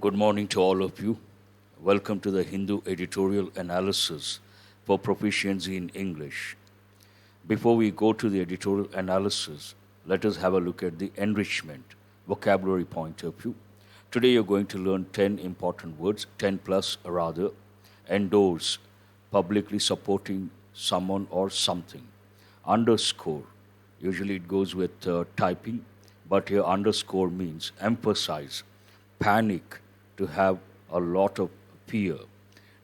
Good morning to all of you. Welcome to the Hindu Editorial Analysis for Proficiency in English. Before we go to the editorial analysis, let us have a look at the enrichment vocabulary point of view. Today you're going to learn 10 important words, 10 plus rather. Endorse, publicly supporting someone or something. Underscore, usually it goes with typing, but here underscore means emphasize. Panic, to have a lot of fear.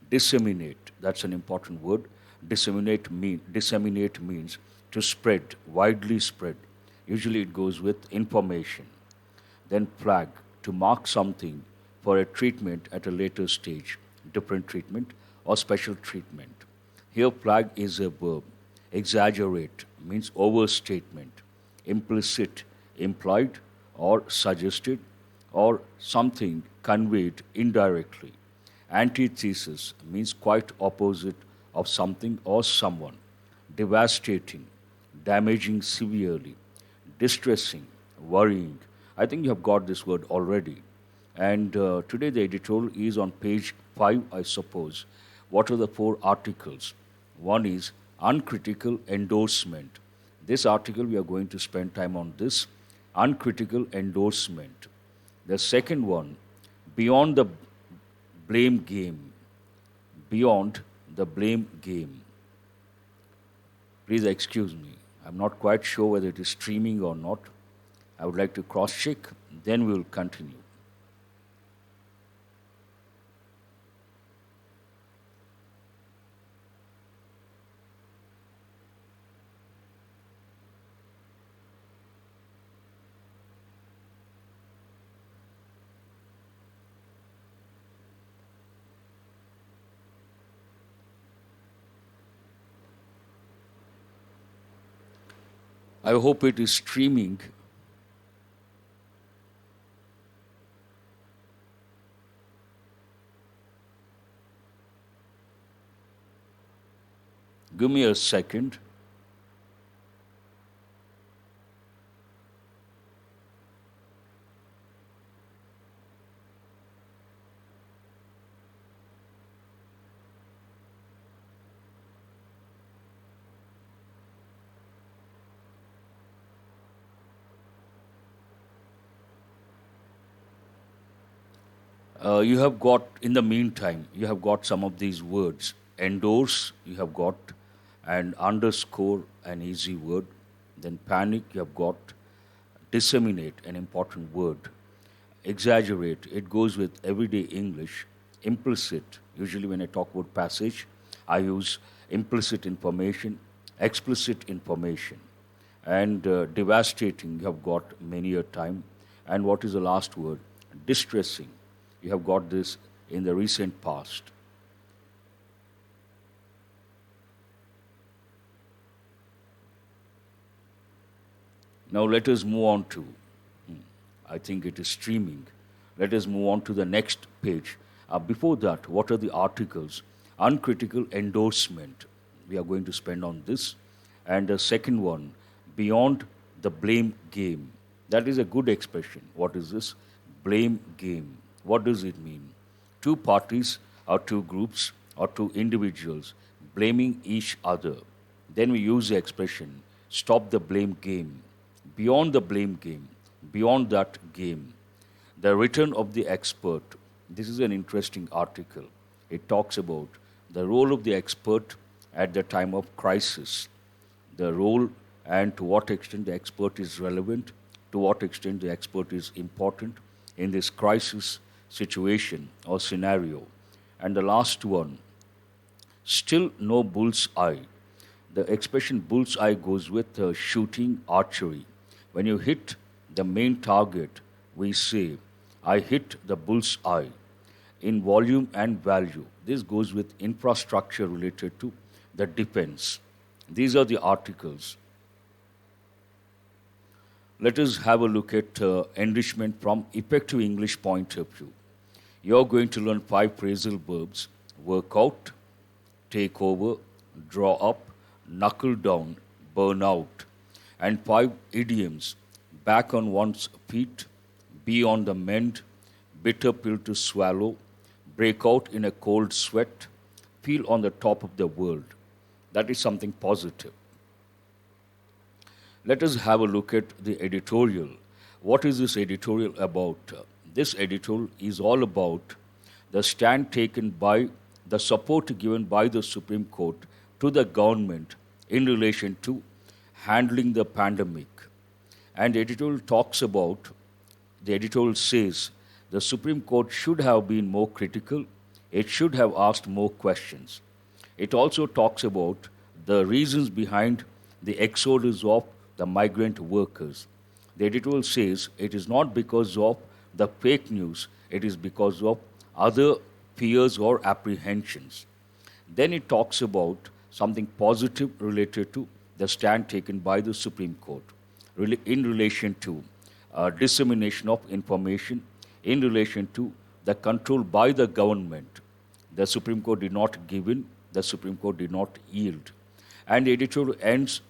Disseminate, that's an important word. Disseminate means to spread, widely spread. Usually it goes with information. Then flag, to mark something for a treatment at a later stage, different treatment or special treatment. Here flag is a verb. Exaggerate means overstatement. Implicit, implied or suggested or something conveyed indirectly. Antithesis means quite opposite of something or someone. Devastating, damaging severely. Distressing, worrying. I think you have got this word already. And today the editorial is on page 5, I suppose. What are the 4 articles? One is uncritical endorsement. This article we are going to spend time on this. Uncritical endorsement. The second one, beyond the blame game. Beyond the blame game. Please excuse me. I'm not quite sure whether it is streaming or not. I would like to cross check, then we will continue. I hope it is streaming. Give me a second. You have got, in the meantime, you have got some of these words. Endorse, you have got, and underscore, an easy word. Then panic, you have got. Disseminate, an important word. Exaggerate, it goes with everyday English. Implicit, usually when I talk about passage, I use implicit information, explicit information. And devastating, you have got many a time. And what is the last word? Distressing. You have got this in the recent past. Now let us move on to, I think it is streaming. Let us move on to the next page. Before that, what are the articles? Uncritical endorsement. We are going to spend on this. And the second one, beyond the blame game. That is a good expression. What is this? Blame game. What does it mean? Two parties or two groups or two individuals blaming each other. Then we use the expression, stop the blame game. Beyond the blame game, beyond that game. The return of the expert. This is an interesting article. It talks about the role of the expert at the time of crisis. The role and to what extent the expert is relevant, to what extent the expert is important in this crisis situation or scenario. And the last one, still no bull's eye. The expression bull's eye goes with shooting archery. When you hit the main target, we say, I hit the bull's eye. In volume and value, this goes with infrastructure related to the defense. These are the articles. Let us have a look at enrichment from effective English point of view. You are going to learn 5 phrasal verbs: work out, take over, draw up, knuckle down, burn out, and 5 idioms: back on one's feet, be on the mend, bitter pill to swallow, break out in a cold sweat, feel on the top of the world. That is something positive. Let us have a look at the editorial. What is this editorial about? This editorial is all about the stand taken by the support given by the Supreme Court to the government in relation to handling the pandemic. And the editorial talks about, the editorial says, the Supreme Court should have been more critical, it should have asked more questions. It also talks about the reasons behind the exodus of the migrant workers. The editorial says it is not because of the fake news, it is because of other fears or apprehensions. Then it talks about something positive related to the stand taken by the Supreme Court in relation to dissemination of information, in relation to the control by the government. The Supreme Court did not give in, the Supreme Court did not yield. And the editorial ends,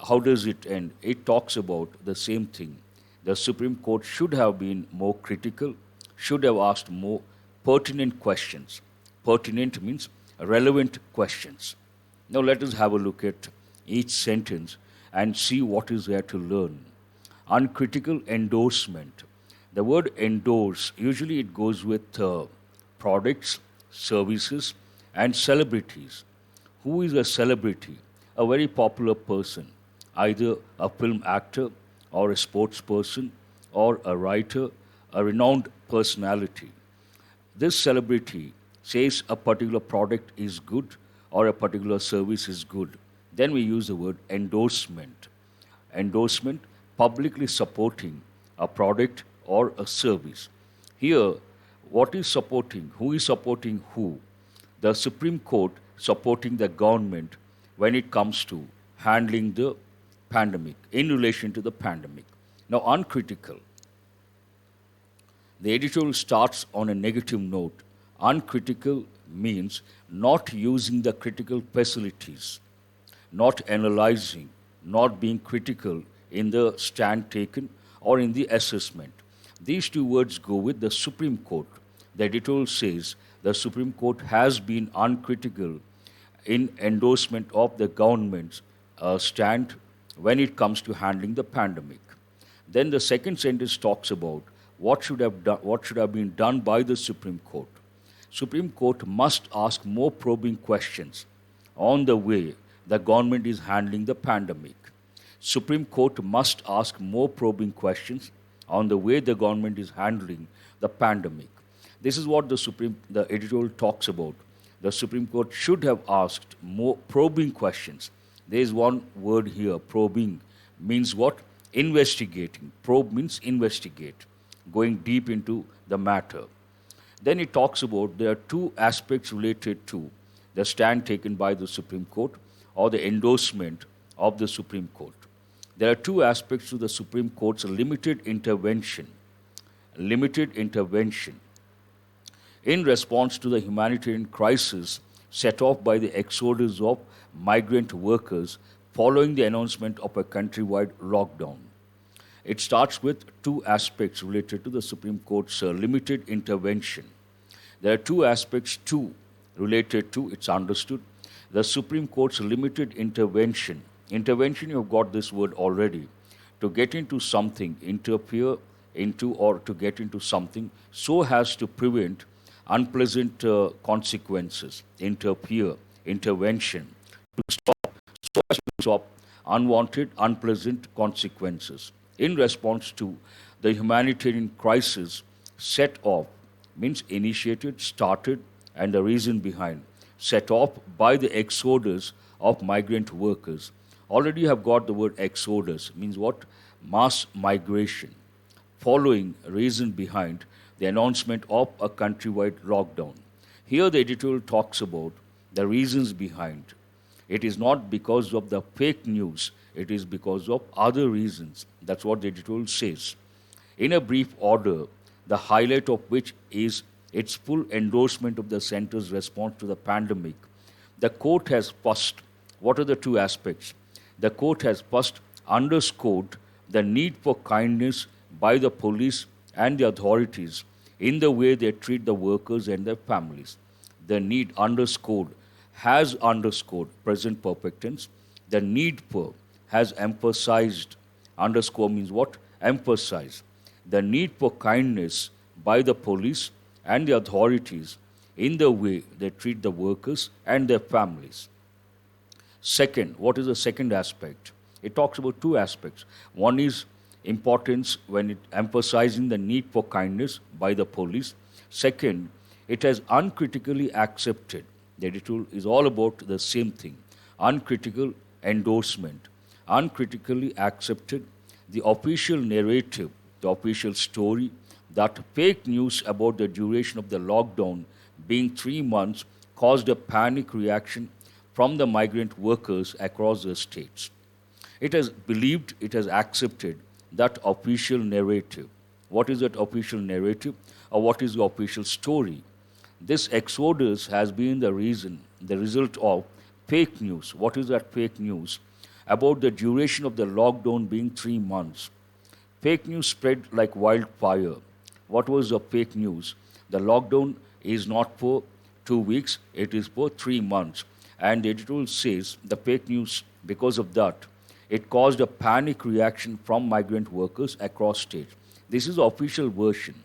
how does it end? It talks about the same thing. The Supreme Court should have been more critical, should have asked more pertinent questions. Pertinent means relevant questions. Now let us have a look at each sentence and see what is there to learn. Uncritical endorsement. The word endorse, usually it goes with products, services, and celebrities. Who is a celebrity? A very popular person, either a film actor or a sports person or a writer, a renowned personality. This celebrity says a particular product is good or a particular service is good. Then we use the word endorsement. Endorsement, publicly supporting a product or a service. Here, what is supporting? Who is supporting who? The Supreme Court supporting the government when it comes to handling the pandemic, in relation to the pandemic. Now, uncritical. The editorial starts on a negative note. Uncritical means not using the critical facilities, not analyzing, not being critical in the stand taken or in the assessment. These two words go with the Supreme Court. The editorial says the Supreme Court has been uncritical in endorsement of the government's stand when it comes to handling the pandemic. Then the second sentence talks about what should have been done by the Supreme Court. Supreme Court must ask more probing questions on the way the government is handling the pandemic. Supreme Court must ask more probing questions on the way the government is handling the pandemic. This is what the editorial talks about. The Supreme Court should have asked more probing questions. There is one word here, probing means what? Investigating. Probe means investigate, going deep into the matter. Then it talks about there are two aspects related to the stand taken by the Supreme Court or the endorsement of the Supreme Court. There are two aspects to the Supreme Court's limited intervention. Limited intervention. In response to the humanitarian crisis set off by the exodus of migrant workers following the announcement of a countrywide lockdown. It starts with two aspects related to the Supreme Court's limited intervention. There are two aspects too related to, it's understood, the Supreme Court's limited intervention. Intervention, you've got this word already. To get into something, interfere into or to get into something so as to prevent unpleasant consequences. Interfere, intervention. To stop, so as to stop unwanted, unpleasant consequences. In response to the humanitarian crisis set off, means initiated, started, and the reason behind, set off by the exodus of migrant workers. Already you have got the word exodus, means what? Mass migration. Following reason behind the announcement of a countrywide lockdown. Here the editorial talks about the reasons behind. It is not because of the fake news, it is because of other reasons. That's what the editorial says. In a brief order, the highlight of which is its full endorsement of the centre's response to the pandemic. The court has first, what are the two aspects? The court has first underscored the need for kindness by the police and the authorities in the way they treat the workers and their families. The need underscored has underscored present perfect tense. The need for has emphasized. Underscore means what? Emphasize. The need for kindness by the police and the authorities in the way they treat the workers and their families. Second, what is the second aspect? It talks about two aspects. One is importance when it emphasizing the need for kindness by the police. Second, it has uncritically accepted. The editorial is all about the same thing. Uncritical endorsement. Uncritically accepted the official narrative, the official story that fake news about the duration of the lockdown being 3 months caused a panic reaction from the migrant workers across the states. It has believed, it has accepted that official narrative. What is that official narrative, or what is the official story? This exodus has been the result of fake news. What is that fake news? About the duration of the lockdown being 3 months. Fake news spread like wildfire. What was the fake news? The lockdown is not for 2 weeks, it is for 3 months. And the editorial says the fake news, because of that, it caused a panic reaction from migrant workers across states. This is the official version.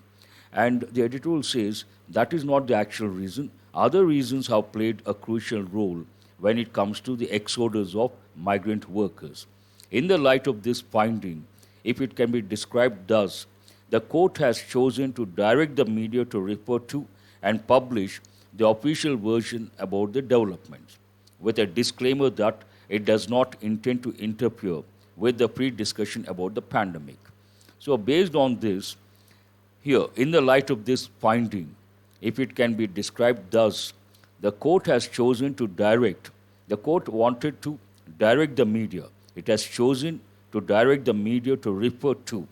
And the editorial says that is not the actual reason. Other reasons have played a crucial role when it comes to the exodus of migrant workers. In the light of this finding, if it can be described thus, the court has chosen to direct the media to refer to and publish the official version about the developments, with a disclaimer that it does not intend to interfere with the pre-discussion about the pandemic. So based on this, here, in the light of this finding, if it can be described thus, the court has chosen to the court wanted to direct the media. It has chosen to direct the media to refer to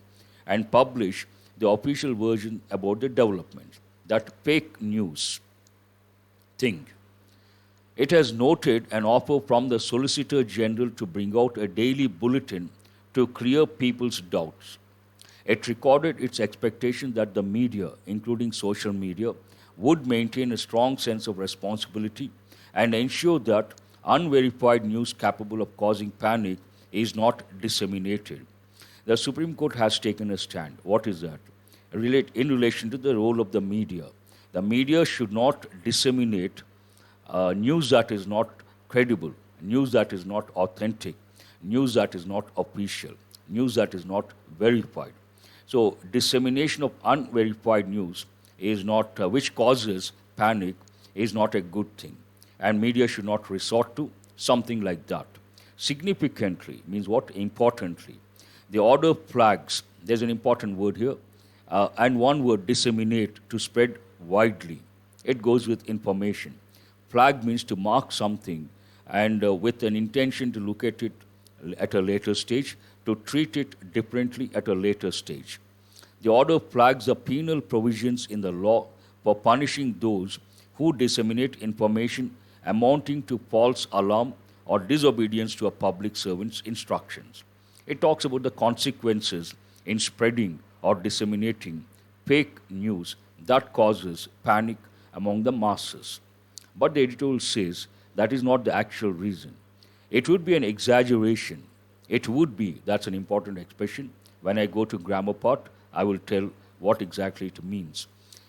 and publish the official version about the developments, that fake news thing. It has noted an offer from the Solicitor General to bring out a daily bulletin to clear people's doubts. It recorded its expectation that the media, including social media, would maintain a strong sense of responsibility and ensure that unverified news capable of causing panic is not disseminated. The Supreme Court has taken a stand. What is that? In relation to the role of the media. The media should not disseminate news that is not credible, news that is not authentic, news that is not official, news that is not verified. So, dissemination of unverified news is not, which causes panic, is not a good thing. And media should not resort to something like that. Significantly means what? Importantly. The order flags, there's an important word here, and one word, disseminate, to spread widely. It goes with information. Flag means to mark something and with an intention to look at it at a later stage, to treat it differently at a later stage. The order flags the penal provisions in the law for punishing those who disseminate information amounting to false alarm or disobedience to a public servant's instructions. It talks about the consequences in spreading or disseminating fake news that causes panic among the masses. But the editorial says that is not the actual reason. It would be an exaggeration. It would be, that's an important expression. When I go to grammar part, I will tell what exactly it means.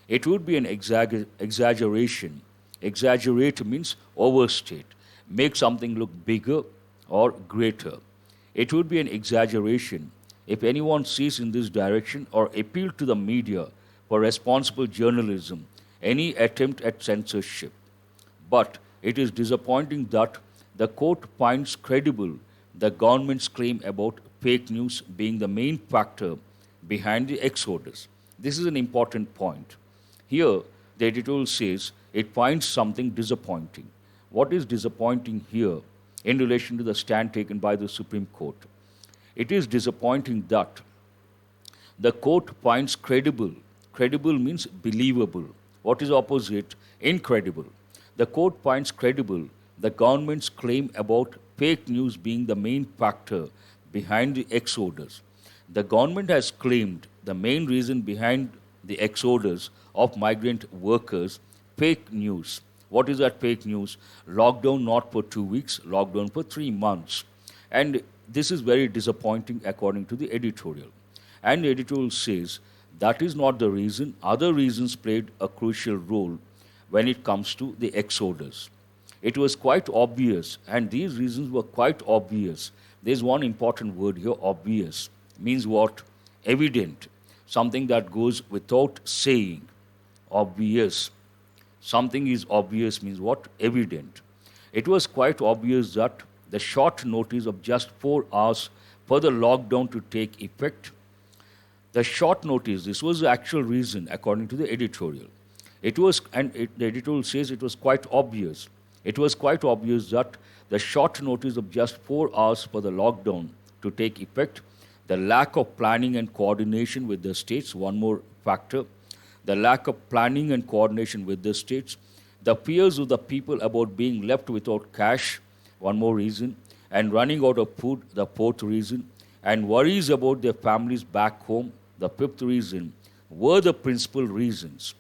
It would be an exaggeration. Exaggerate means overstate, make something look bigger or greater. It would be an exaggeration if anyone sees in this direction or appeal to the media for responsible journalism any attempt at censorship. But it is disappointing that the court finds credible the government's claim about fake news being the main factor behind the exodus. This is an important point. Here, the editorial says it finds something disappointing. What is disappointing here in relation to the stand taken by the Supreme Court? It is disappointing that the court finds credible. Credible means believable. What is opposite? Incredible. The court finds credible the government's claim about fake news being the main factor behind the exodus. The government has claimed the main reason behind the exodus of migrant workers. Fake news. What is that fake news? Lockdown not for 2 weeks, lockdown for 3 months. And this is very disappointing according to the editorial. And the editorial says that is not the reason. Other reasons played a crucial role when it comes to the exodus. It was quite obvious, and these reasons were quite obvious. There's one important word here, obvious. Means what? Evident. Something that goes without saying. Obvious. Something is obvious means what? Evident. It was quite obvious that the short notice of just 4 hours for the lockdown to take effect, the short notice, this was the actual reason according to the editorial. It was, the editorial says it was quite obvious. It was quite obvious that the short notice of just 4 hours for the lockdown to take effect, the lack of planning and coordination with the states, one more factor, the lack of planning and coordination with the states, the fears of the people about being left without cash, one more reason, and running out of food, the fourth reason, and worries about their families back home, the fifth reason, were the principal reasons.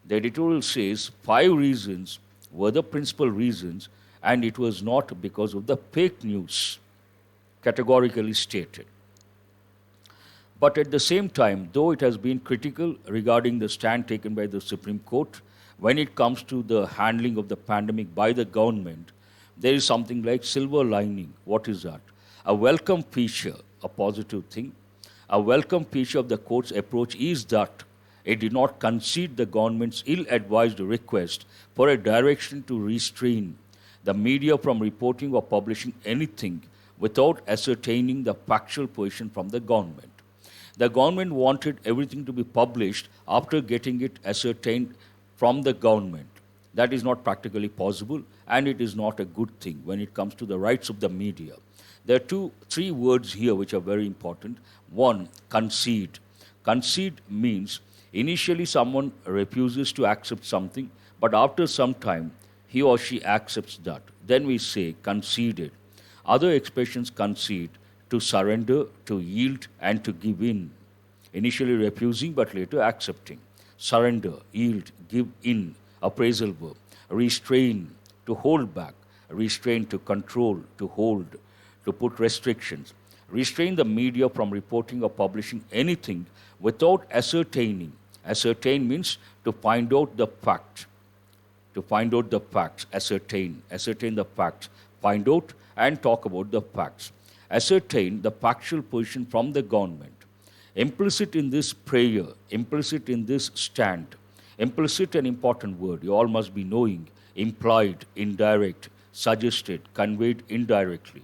The editorial says 5 reasons were the principal reasons, and it was not because of the fake news, categorically stated. But at the same time, though it has been critical regarding the stand taken by the Supreme Court when it comes to the handling of the pandemic by the government, there is something like silver lining. What is that? A welcome feature, a positive thing. A welcome feature of the court's approach is that it did not concede the government's ill-advised request for a direction to restrain the media from reporting or publishing anything without ascertaining the factual position from the government. The government wanted everything to be published after getting it ascertained from the government. That is not practically possible, and it is not a good thing when it comes to the rights of the media. There are 3 words here which are very important. One, concede. Concede means initially someone refuses to accept something, but after some time, he or she accepts that. Then we say conceded. Other expressions concede, to surrender, to yield, and to give in. Initially refusing, but later accepting. Surrender, yield, give in, appraisal verb. Restrain, to hold back. Restrain, to control, to hold, to put restrictions. Restrain the media from reporting or publishing anything without ascertaining. Ascertain means to find out the fact. To find out the facts, ascertain the facts, find out and talk about the facts. Ascertain the factual position from the government. Implicit in this prayer, implicit in this stand, implicit an important word, you all must be knowing, implied, indirect, suggested, conveyed indirectly.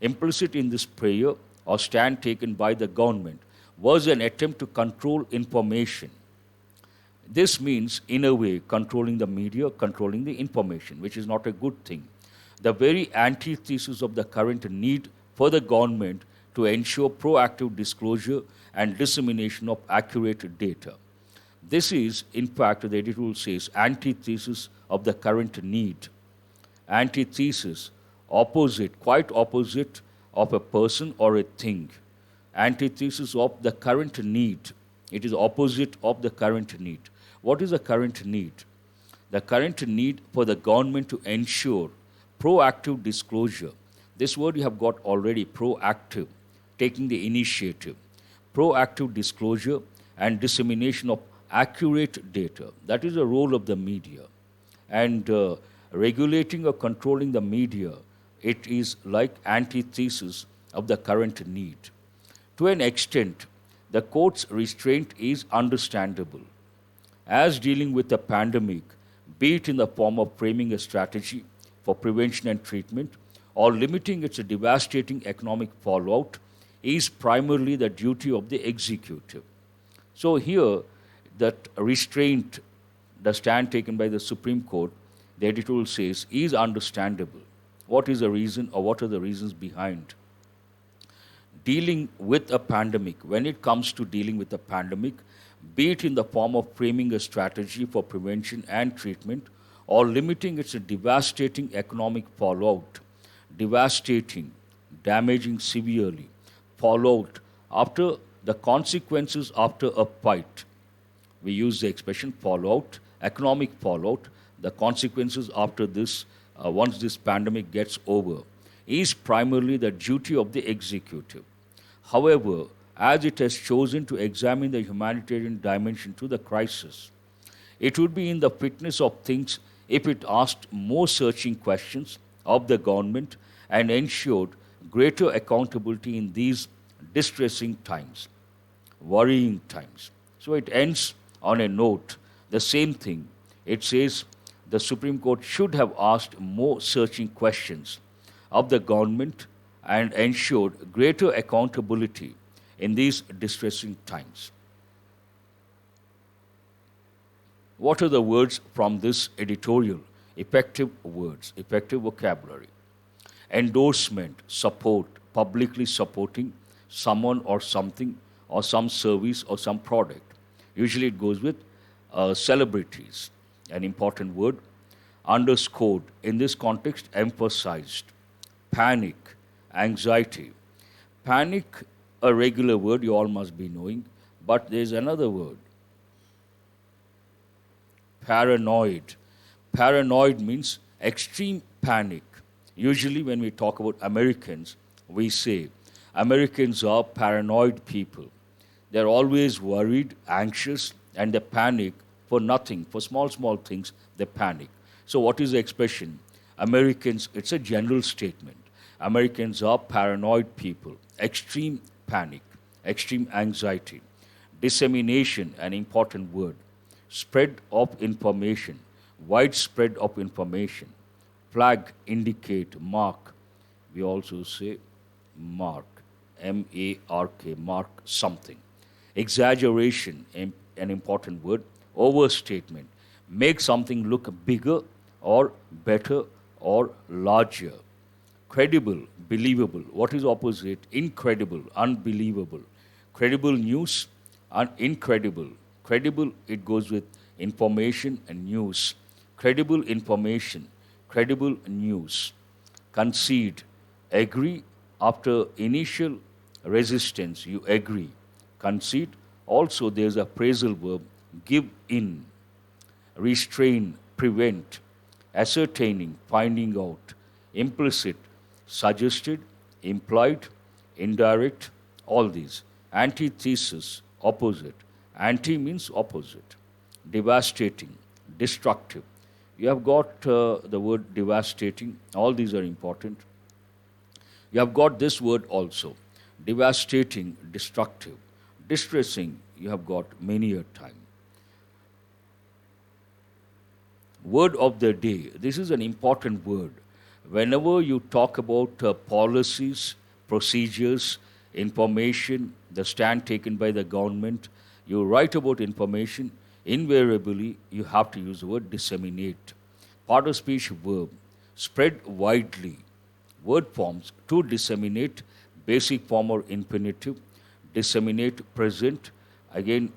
Implicit in this prayer or stand taken by the government was an attempt to control information. This means, in a way, controlling the media, controlling the information, which is not a good thing. The very antithesis of the current need for the government to ensure proactive disclosure and dissemination of accurate data. This is, in fact, the editorial says, antithesis of the current need. Antithesis, opposite, quite opposite of a person or a thing. Antithesis of the current need. It is opposite of the current need. What is the current need? The current need for the government to ensure proactive disclosure. This word you have got already, proactive, taking the initiative. Proactive disclosure and dissemination of accurate data. That is the role of the media. And regulating or controlling the media, it is like antithesis of the current need. To an extent, the court's restraint is understandable. As dealing with a pandemic, be it in the form of framing a strategy for prevention and treatment, or limiting its devastating economic fallout, is primarily the duty of the executive. So here, that restraint, the stand taken by the Supreme Court, the editorial says, is understandable. What is the reason, or what are the reasons behind? Dealing with a pandemic, when it comes to dealing with a pandemic, be it in the form of framing a strategy for prevention and treatment, or limiting its devastating economic fallout, devastating, damaging severely, fallout after the consequences after a fight, we use the expression fallout, economic fallout, the consequences after this, once this pandemic gets over, is primarily the duty of the executive. However, as it has chosen to examine the humanitarian dimension to the crisis, it would be in the fitness of things if it asked more searching questions of the government and ensured greater accountability in these distressing times, worrying times. So it ends on a note, the same thing. It says the Supreme Court should have asked more searching questions of the government and ensured greater accountability in these distressing times. What are the words from this editorial? Effective words, effective vocabulary. Endorsement, support, publicly supporting someone or something or some service or some product. Usually it goes with celebrities, an important word. Underscored, in this context, emphasized. Panic, anxiety. Panic, a regular word you all must be knowing, but there is another word. Paranoid. Paranoid means extreme panic. Usually when we talk about Americans, we say Americans are paranoid people. They're always worried, anxious, and they panic for nothing. For small, small things, they panic. So what is the expression? Americans, it's a general statement. Americans are paranoid people. Extreme panic, extreme anxiety. Dissemination, an important word. Spread of information, widespread of information. Flag, indicate, mark. We also say mark, M-A-R-K, mark something. Exaggeration, an important word. Overstatement, make something look bigger or better or larger. Credible, believable. What is opposite? Incredible, unbelievable. Credible news, incredible. Credible, it goes with information and news. Credible information, credible news. Concede, agree. After initial resistance, you agree. Concede. Also, there's a phrasal verb, give in. Restrain, prevent. Ascertaining, finding out. Implicit, suggested, implied, indirect, all these. Antithesis, opposite. Anti means opposite. Devastating, destructive. You have got the word devastating. All these are important. You have got this word also. Devastating, destructive. Distressing, you have got many a time. Word of the day. This is an important word. Whenever you talk about policies, procedures, information, the stand taken by the government, you write about information, invariably you have to use the word disseminate. Part of speech verb, spread widely. Word forms, to disseminate, basic form or infinitive, disseminate present, again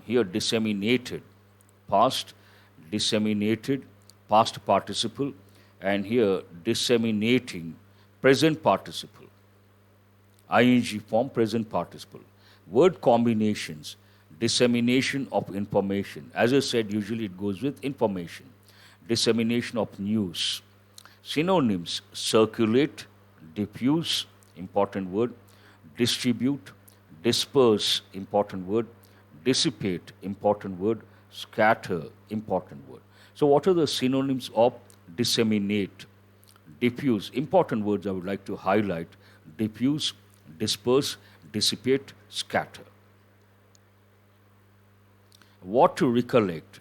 here disseminated, past, disseminated, past participle, and here disseminating, present participle. ing form, present participle. Word combinations, dissemination of information. As I said, usually it goes with information. Dissemination of news. Synonyms, circulate, diffuse, important word. Distribute, disperse, important word. Dissipate, important word. Scatter, important word. So what are the synonyms of disseminate? Diffuse, important words I would like to highlight. Diffuse, disperse, dissipate, scatter. What to recollect?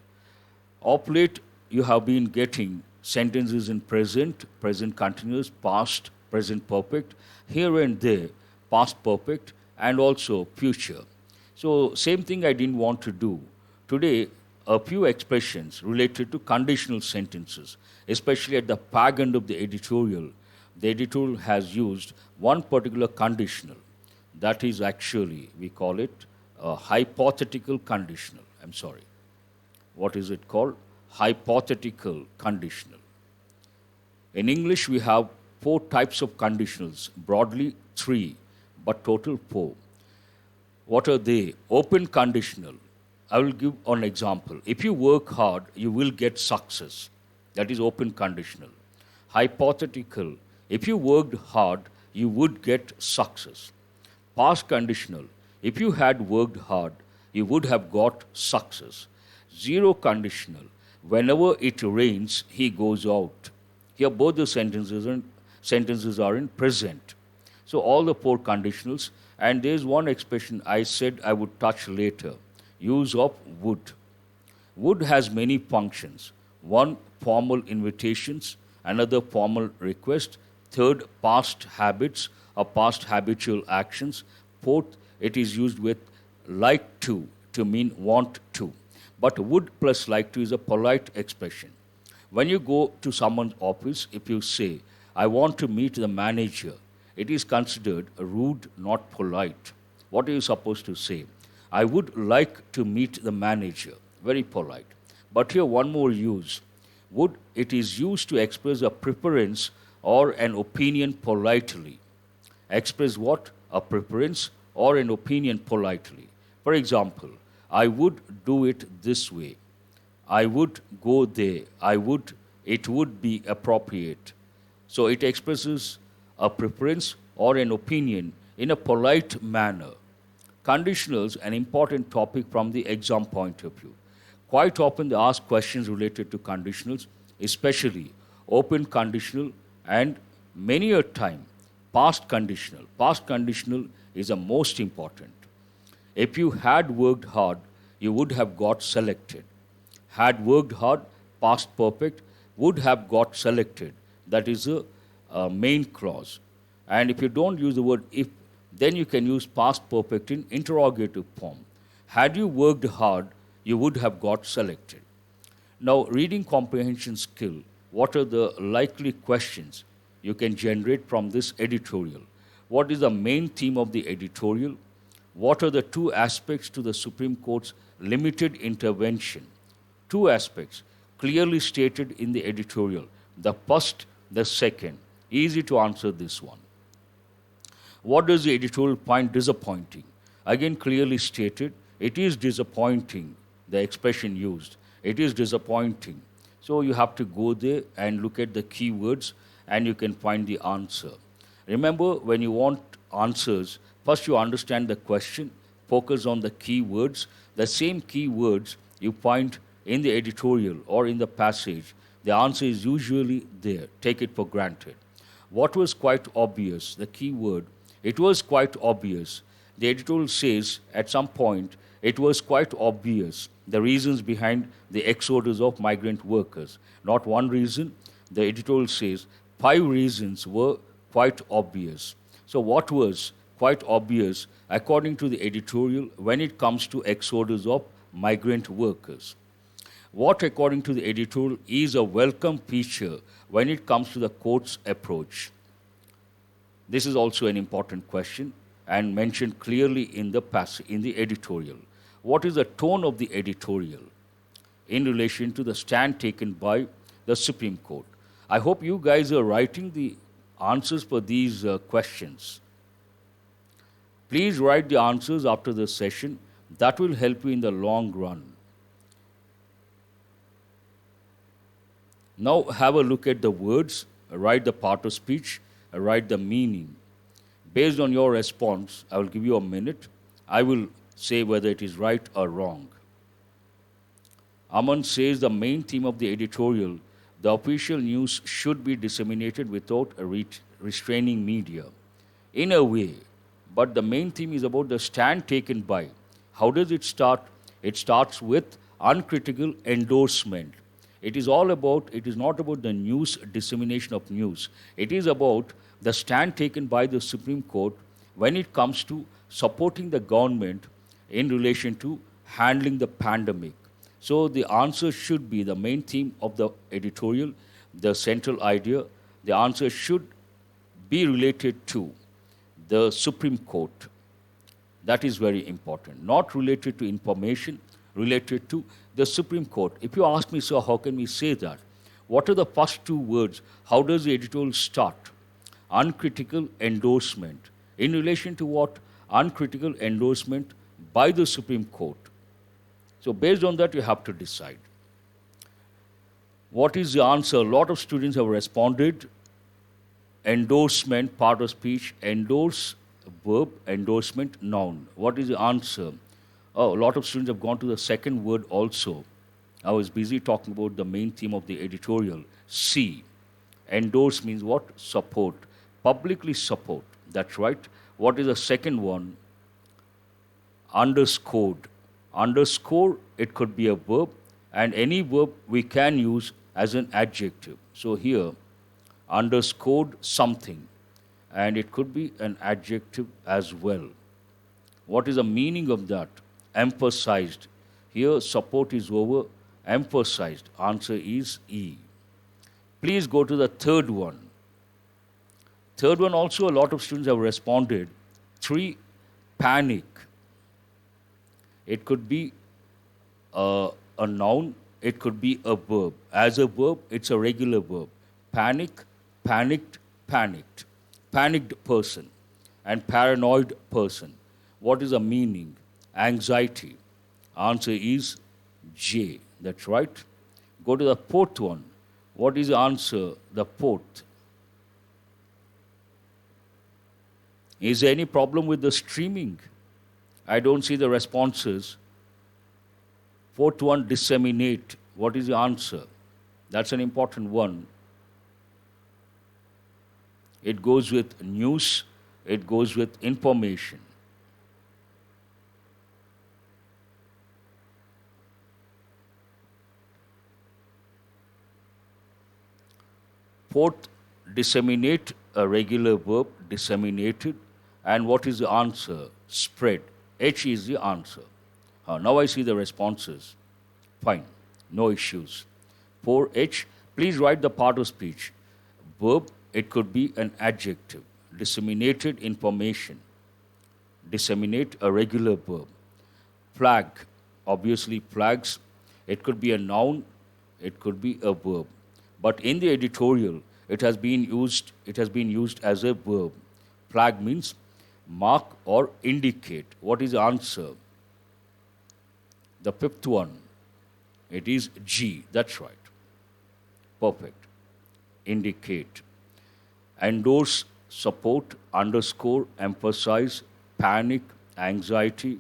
Of late, you have been getting sentences in present, present continuous, past, present perfect, here and there, past perfect, and also future. So, same thing I didn't want to do. Today, a few expressions related to conditional sentences, especially at the fag end of the editorial. The editorial has used one particular conditional. That is actually, we call it a hypothetical conditional. I'm sorry. What is it called? Hypothetical conditional. In English, we have 4 types of conditionals, broadly 3, but total 4. What are they? Open conditional. I will give an example. If you work hard, you will get success. That is open conditional. Hypothetical. If you worked hard, you would get success. Past conditional. If you had worked hard, you would have got success. Zero conditional. Whenever it rains, he goes out. Here both the sentences are in present. So all the four conditionals. And there is one expression I said I would touch later. Use of would. Would has many functions. One, formal invitations. Another, formal request. Third, past habits or past habitual actions. Fourth, it is used with like to mean want to. But would plus like to is a polite expression. When you go to someone's office, if you say, I want to meet the manager, it is considered rude, not polite. What are you supposed to say? I would like to meet the manager. Very polite. But here one more use. Would, it is used to express a preference or an opinion politely. Express what? A preference or an opinion politely. For example, I would do it this way. I would go there. It would be appropriate. So it expresses a preference or an opinion in a polite manner. Conditionals, an important topic from the exam point of view. Quite often they ask questions related to conditionals, especially open conditional and many a time past conditional. Past conditional is the most important. If you had worked hard, you would have got selected. Had worked hard, past perfect, would have got selected. That is a main clause. And if you don't use the word if, then you can use past perfect in interrogative form. Had you worked hard, you would have got selected. Now, reading comprehension skill, what are the likely questions you can generate from this editorial? What is the main theme of the editorial? What are the two aspects to the Supreme Court's limited intervention? Two aspects clearly stated in the editorial. The first, the second. Easy to answer this one. What does the editorial find disappointing? Again, clearly stated, it is disappointing, the expression used. It is disappointing. So you have to go there and look at the keywords and you can find the answer. Remember, when you want answers, first you understand the question, focus on the keywords. The same keywords you find in the editorial or in the passage, the answer is usually there. Take it for granted. What was quite obvious, the key word, it was quite obvious. The editorial says at some point, it was quite obvious the reasons behind the exodus of migrant workers. Not one reason. The editorial says 5 reasons were quite obvious. So what was quite obvious according to the editorial when it comes to exodus of migrant workers? What, according to the editorial, is a welcome feature when it comes to the court's approach? This is also an important question and mentioned clearly in the editorial. What is the tone of the editorial in relation to the stand taken by the Supreme Court? I hope you guys are writing the answers for these questions. Please write the answers after the session. That will help you in the long run. Now have a look at the words, write the part of speech, write the meaning. Based on your response, I will give you a minute. I will say whether it is right or wrong. Aman says the main theme of the editorial, the official news should be disseminated without restraining media. In a way, but the main theme is about the stand taken by. How does it start? It starts with uncritical endorsement. It is not about the news, dissemination of news. It is about the stand taken by the Supreme Court when it comes to supporting the government in relation to handling the pandemic. So the answer should be the main theme of the editorial, the central idea. The answer should be related to the Supreme Court. That is very important. Not related to information, related to the Supreme Court. If you ask me, sir, how can we say that? What are the first 2 words? How does the editorial start? Uncritical endorsement. In relation to what? Uncritical endorsement by the Supreme Court. So based on that, you have to decide. What is the answer? A lot of students have responded. Endorsement, part of speech, endorse, verb, endorsement, noun. What is the answer? Oh, a lot of students have gone to the second word also. I was busy talking about the main theme of the editorial. C. Endorse means what? Support. Publicly support. That's right. What is the second one? Underscored. Underscore, it could be a verb, and any verb we can use as an adjective. So here, underscored something, and it could be an adjective as well. What is the meaning of that? Emphasized. Here, support is over, emphasized. Answer is E. Please go to the third one. Third one also, a lot of students have responded. 3. Panic. It could be a noun, it could be a verb. As a verb, it's a regular verb. Panic, panicked, panicked. Panicked person and paranoid person. What is the meaning? Anxiety. Answer is J. That's right. Go to the fourth one. What is the answer? The fourth. Is there any problem with the streaming? I don't see the responses. Fourth one, disseminate. What is the answer? That's an important one. It goes with news. It goes with information. Fourth, disseminate, a regular verb, disseminated. And what is the answer? Spread. H is the answer. Now I see the responses. Fine, no issues. 4H, please write the part of speech. Verb, it could be an adjective. Disseminated information. Disseminate, a regular verb. Flag, obviously flags. It could be a noun, it could be a verb. But in the editorial, it has been used as a verb. Flag means mark or indicate. What is the answer? The fifth one. It is G. That's right. Perfect. Indicate. Endorse, support, underscore, emphasize, panic, anxiety,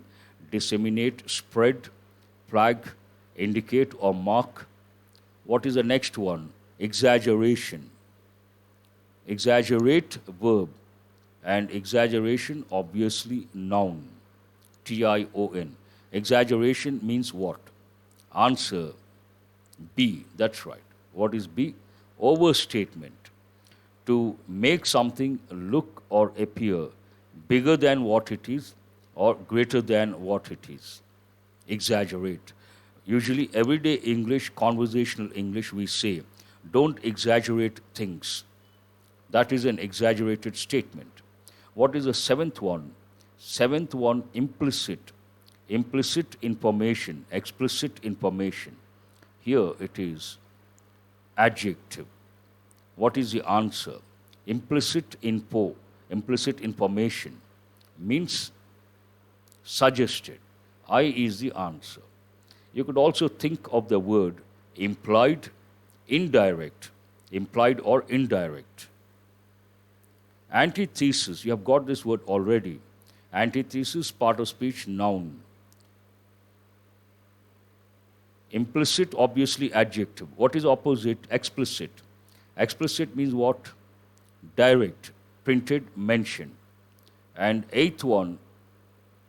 disseminate, spread, flag, indicate or mark. What is the next one? Exaggeration. Exaggerate, verb. And exaggeration, obviously, noun. Tion. Exaggeration means what? Answer B. That's right. What is B? Overstatement. To make something look or appear bigger than what it is or greater than what it is. Exaggerate. Usually, everyday English, conversational English, we say, don't exaggerate things. That is an exaggerated statement. What is the seventh one? Seventh one, implicit. Implicit information, explicit information. Here it is adjective. What is the answer? Implicit info, implicit information means suggested. I is the answer. You could also think of the word implied, indirect, implied or indirect. Antithesis, you have got this word already. Antithesis, part of speech, noun. Implicit, obviously adjective. What is opposite? Explicit. Explicit means what? Direct, printed, mentioned. And eighth one,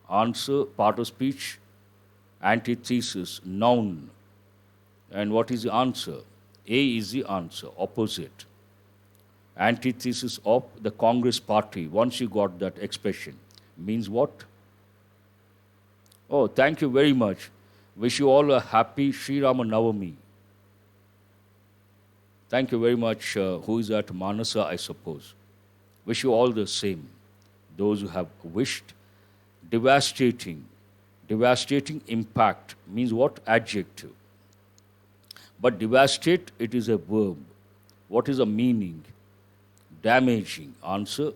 answer, part of speech, antithesis, noun. And what is the answer? A is the answer, opposite. Antithesis of the Congress party. Once you got that expression, means what? Oh, thank you very much. Wish you all a happy Sri Rama Navami. Thank you very much. Who is at Manasa, I suppose. Wish you all the same. Those who have wished. Devastating. Devastating impact means what? Adjective. But devastate, it is a verb. What is the meaning? Damaging. Answer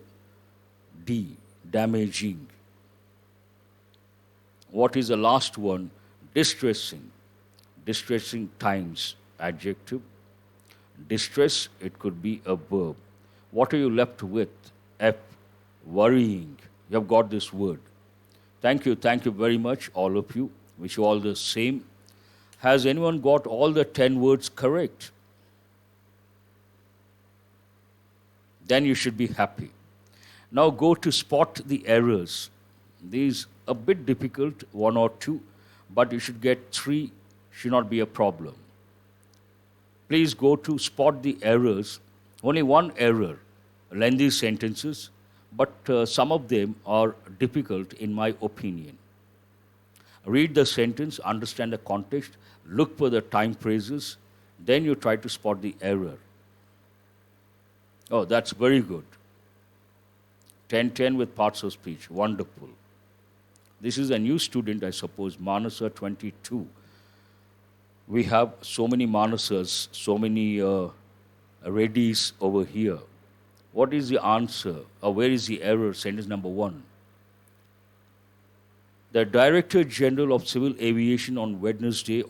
D. Damaging. What is the last one? Distressing. Distressing times, adjective. Distress, it could be a verb. What are you left with? F, worrying. You have got this word. Thank you very much, all of you. Wish you all the same. Has anyone got all the 10 words correct? Then you should be happy. Now go to spot the errors. These a bit difficult, one or two, but you should get 3, should not be a problem. Please go to spot the errors. Only one error, lengthy sentences, but some of them are difficult in my opinion. Read the sentence, understand the context, look for the time phrases, then you try to spot the error. Oh, that's very good. 10 with parts of speech. Wonderful. This is a new student, I suppose, Manasa 22. We have so many Manasas, so many readies over here. What is the answer? Or where is the error? Sentence number 1. The Director General of Civil Aviation on Wednesday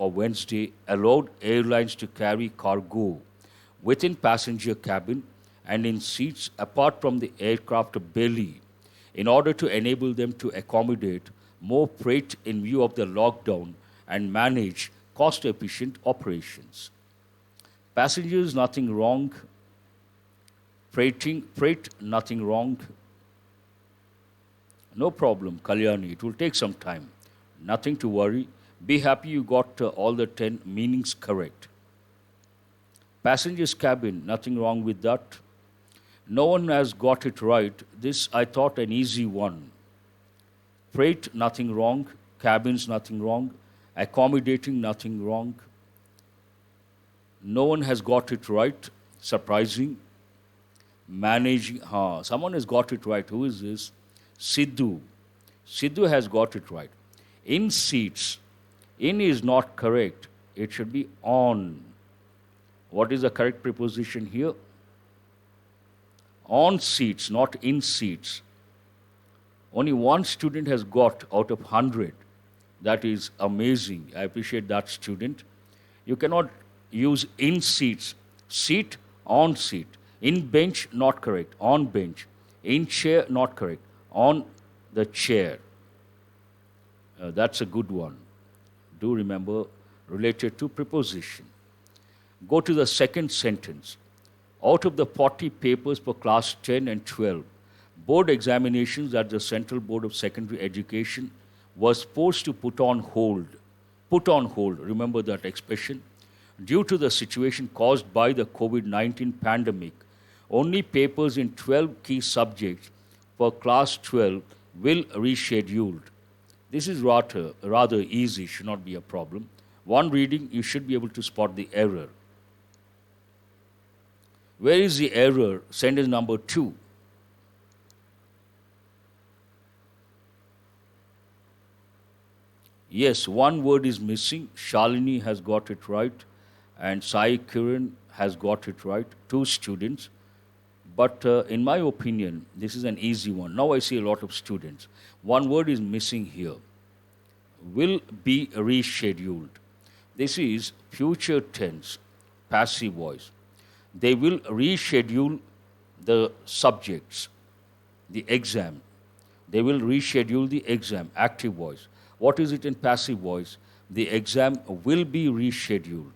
allowed airlines to carry cargo within passenger cabin and in seats apart from the aircraft belly in order to enable them to accommodate more freight in view of the lockdown and manage cost-efficient operations. Passengers, nothing wrong. Freight, nothing wrong. No problem, Kalyani. It will take some time. Nothing to worry. Be happy you got all the 10 meanings correct. Passenger's cabin, nothing wrong with that. No one has got it right. This, I thought, an easy one. Freight, nothing wrong. Cabins, nothing wrong. Accommodating, nothing wrong. No one has got it right. Surprising. Managing, someone has got it right. Who is this? Sidhu. Sidhu has got it right. In seats. In is not correct. It should be on. What is the correct preposition here? On seats, not in seats. Only one student has got out of 100. That is amazing. I appreciate that student. You cannot use in seats. Seat, on seat. In bench, not correct. On bench. In chair, not correct. On the chair. That's a good one. Do remember, related to preposition. Go to the second sentence. Out of the 40 papers for class 10 and 12, board examinations at the Central Board of Secondary Education was forced to put on hold. Put on hold, remember that expression? Due to the situation caused by the COVID-19 pandemic, only papers in 12 key subjects for class 12 will rescheduled. This is rather easy, should not be a problem. One reading, you should be able to spot the error. Where is the error? Sentence number 2. Yes, one word is missing. Shalini has got it right, and Sai Kiran has got it right. 2 students. But in my opinion, this is an easy one. Now I see a lot of students. One word is missing here. Will be rescheduled. This is future tense, passive voice. They will reschedule the subjects, the exam. They will reschedule the exam, active voice. What is it in passive voice? The exam will be rescheduled.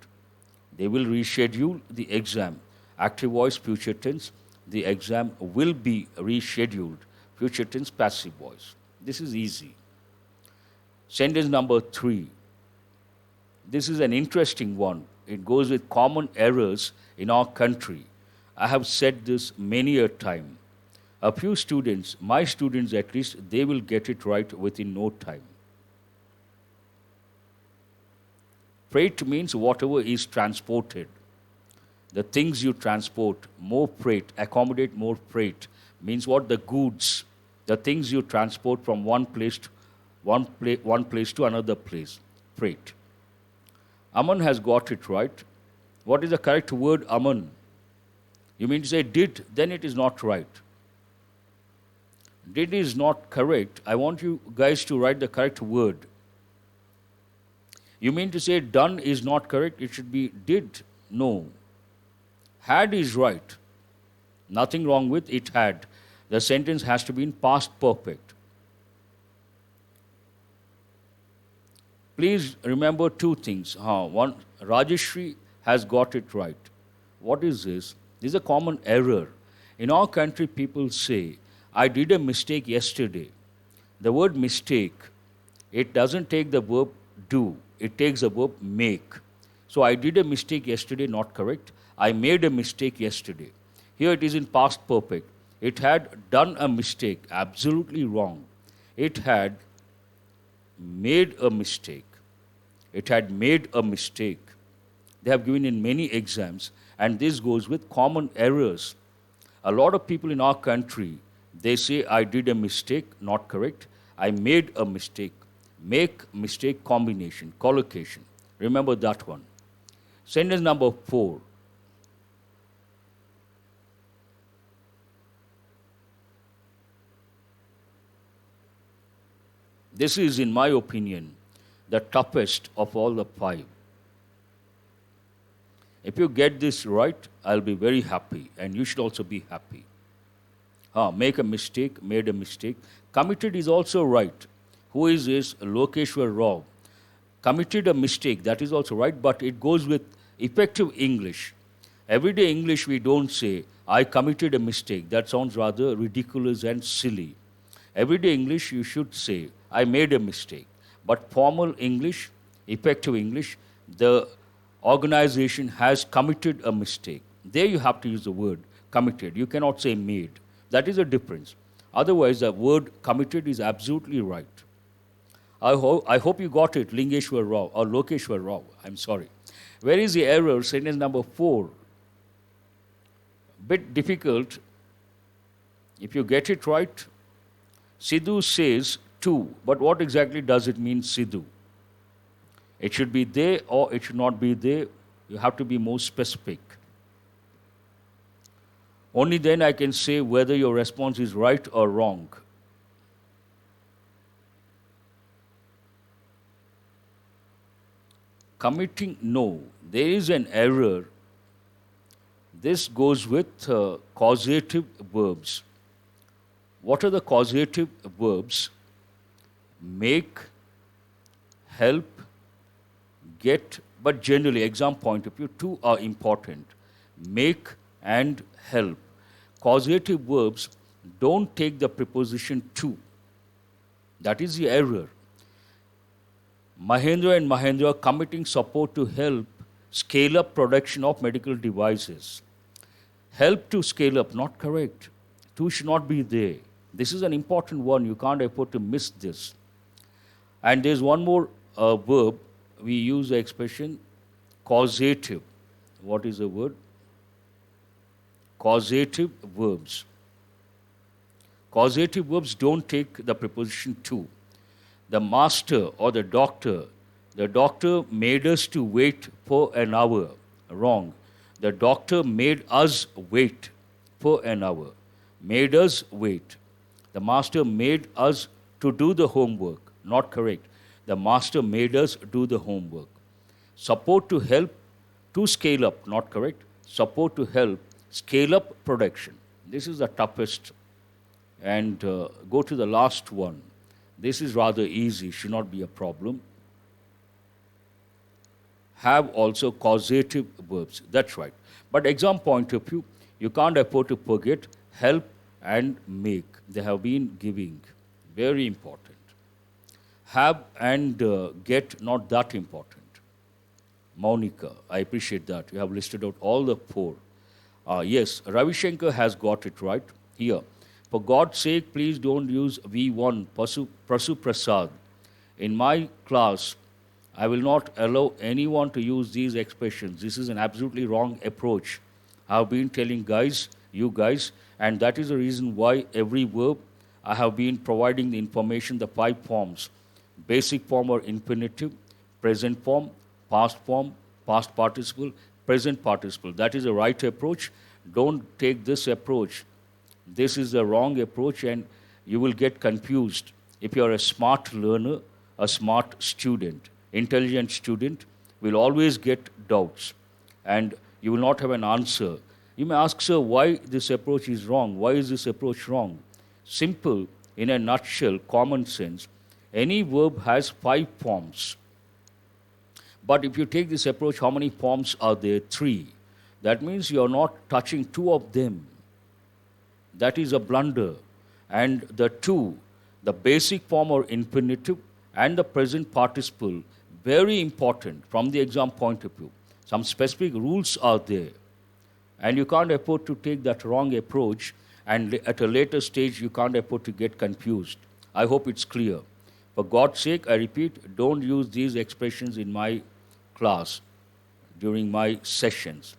They will reschedule the exam. Active voice, future tense. The exam will be rescheduled. Future tense, passive voice. This is easy. Sentence number 3. This is an interesting one. It goes with common errors in our country. I have said this many a time. A few students, my students at least, they will get it right within no time. Freight means whatever is transported. The things you transport, more freight, accommodate more freight, means what? The goods, the things you transport from one place to another place, freight. Aman has got it right. What is the correct word, Aman? You mean to say did, then it is not right. Did is not correct. I want you guys to write the correct word. You mean to say done is not correct? It should be did. No. Had is right. Nothing wrong with it had. The sentence has to be in past perfect. Please remember two things. One, Rajeshri has got it right. What is this? This is a common error. In our country, people say, I did a mistake yesterday. The word mistake, it doesn't take the verb do. It takes the verb make. So I did a mistake yesterday, not correct. I made a mistake yesterday. Here it is in past perfect. It had done a mistake, absolutely wrong. It had made a mistake. It had made a mistake. They have given in many exams, and this goes with common errors. A lot of people in our country, they say, I did a mistake, not correct. I made a mistake. Make, mistake, combination, collocation. Remember that one. Sentence number 4. This is, in my opinion, the toughest of all the 5. If you get this right, I'll be very happy, and you should also be happy. Make a mistake, made a mistake. Committed is also right. Who is this? 𝐒𝐿𝐿. Committed a mistake, that is also right, but it goes with effective English. Everyday English, we don't say, I committed a mistake. That sounds rather ridiculous and silly. Everyday English, you should say, I made a mistake. But formal English, effective English, the organization has committed a mistake. There you have to use the word committed. You cannot say made. That is a difference. Otherwise, the word committed is absolutely right. I hope you got it, Lingeshwar Rao or Lokeshwar Rao. I'm sorry. Where is the error? Sentence number 4. Bit difficult. If you get it right, Sidhu says to, but what exactly does it mean, Sidhu? It should be they or it should not be they. You have to be more specific. Only then I can say whether your response is right or wrong. Committing, no. There is an error. This goes with causative verbs. What are the causative verbs? Make, help, get, but generally, exam point of view, 2 are important. Make and help. Causative verbs don't take the preposition to. That is the error. Mahendra and Mahendra are committing support to help scale up production of medical devices. Help to scale up, not correct. To should not be there. This is an important one. You can't afford to miss this. And there's one more verb. We use the expression causative. What is the word? Causative verbs. Causative verbs don't take the preposition to. The master or the doctor made us to wait for an hour. Wrong. The doctor made us wait for an hour. Made us wait. The master made us to do the homework. Not correct. The master made us do the homework. Support to help to scale up. Not correct. Support to help scale up production. This is the toughest. And go to the last one. This is rather easy, should not be a problem. Have also causative verbs. That's right. But exam point of view, you can't afford to forget help and make. They have been giving. Very important. Have and get, not that important. Monica, I appreciate that. You have listed out all the 4. Yes, Ravi Shankar has got it right here. For God's sake, please don't use V1, Prasu Prasad. In my class, I will not allow anyone to use these expressions. This is an absolutely wrong approach. I have been telling you guys, and that is the reason why every verb I have been providing the information, the 5 forms. Basic form or infinitive, present form, past participle, present participle. That is the right approach. Don't take this approach. This is the wrong approach and you will get confused if you are a smart learner, a smart student. intelligent student will always get doubts and you will not have an answer. You may ask, sir, why this approach is wrong? Why is this approach wrong? Simple, in a nutshell, common sense. Any verb has 5 forms. But if you take this approach, how many forms are there? 3. That means you are not touching 2 of them. That is a blunder. And the 2, the basic form or infinitive and the present participle, very important from the exam point of view. Some specific rules are there. And you can't afford to take that wrong approach, and at a later stage, you can't afford to get confused. I hope it's clear. For God's sake, I repeat, don't use these expressions in my class, during my sessions.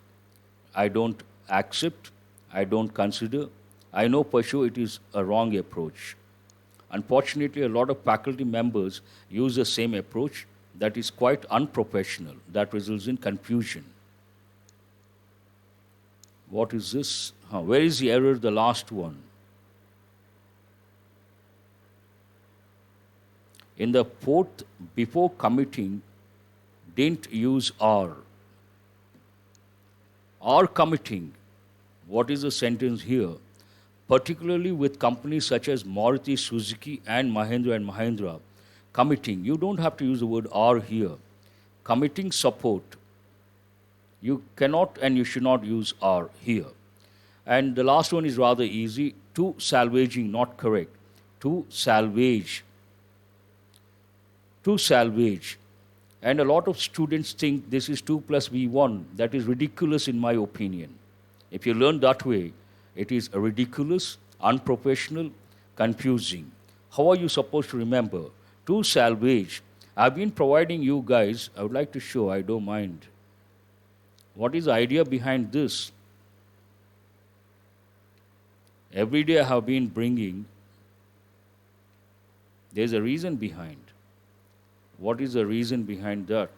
I don't accept, I don't consider. I know for sure it is a wrong approach. Unfortunately, a lot of faculty members use the same approach that is quite unprofessional, that results in confusion. What is this? Where is the error, the last one? In the 4th, before committing, didn't use are. Are committing. What is the sentence here? Particularly with companies such as Murthy, Suzuki, and Mahindra, committing. You don't have to use the word are here. Committing support. You cannot and you should not use are here. And the last one is rather easy. To salvaging, not correct. To salvage. To salvage. And a lot of students think this is 2 plus V1. That is ridiculous in my opinion. If you learn that way, it is ridiculous, unprofessional, confusing. How are you supposed to remember? To salvage. I've been providing you guys, I would like to show, I don't mind. What is the idea behind this? Every day I have been bringing, there's a reason behind. What is the reason behind that?